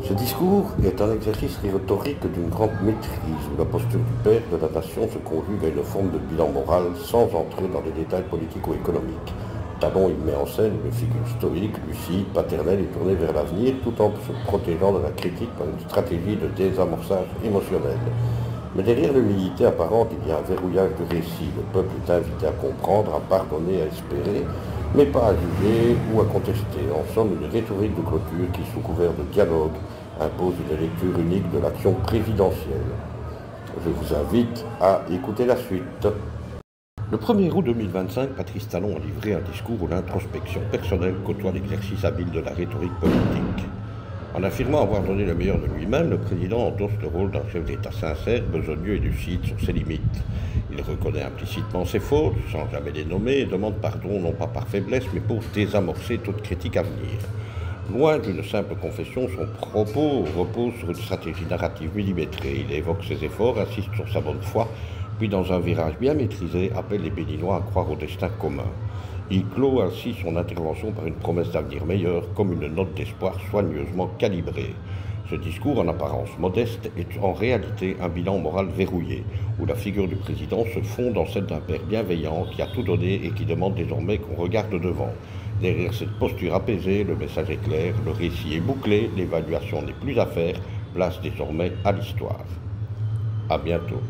Ce discours est un exercice rhétorique d'une grande maîtrise où la posture du père de la nation se conjugue à une forme de bilan moral sans entrer dans les détails politico-économiques. Talon, il met en scène une figure stoïque, lucide, paternelle et tournée vers l'avenir tout en se protégeant de la critique par une stratégie de désamorçage émotionnel. Mais derrière l'humilité apparente, il y a un verrouillage du récit. Le peuple est invité à comprendre, à pardonner, à espérer, mais pas à juger ou à contester. En somme, une rhétorique de clôture qui, sous couvert de dialogue, impose une lecture unique de l'action présidentielle. Je vous invite à écouter la suite. Le 1er août 2025, Patrice Talon a livré un discours où l'introspection personnelle côtoie l'exercice habile de la rhétorique politique. En affirmant avoir donné le meilleur de lui-même, le président endosse le rôle d'un chef d'État sincère, besogneux et lucide sur ses limites. Il reconnaît implicitement ses fautes, sans jamais les nommer, et demande pardon non pas par faiblesse, mais pour désamorcer toute critique à venir. Loin d'une simple confession, son propos repose sur une stratégie narrative millimétrée. Il évoque ses efforts, insiste sur sa bonne foi, puis dans un virage bien maîtrisé, appelle les Béninois à croire au destin commun. Il clôt ainsi son intervention par une promesse d'avenir meilleur, comme une note d'espoir soigneusement calibrée. Ce discours, en apparence modeste, est en réalité un bilan moral verrouillé, où la figure du président se fond dans celle d'un père bienveillant qui a tout donné et qui demande désormais qu'on regarde devant. Derrière cette posture apaisée, le message est clair, le récit est bouclé, l'évaluation n'est plus à faire, place désormais à l'histoire. À bientôt.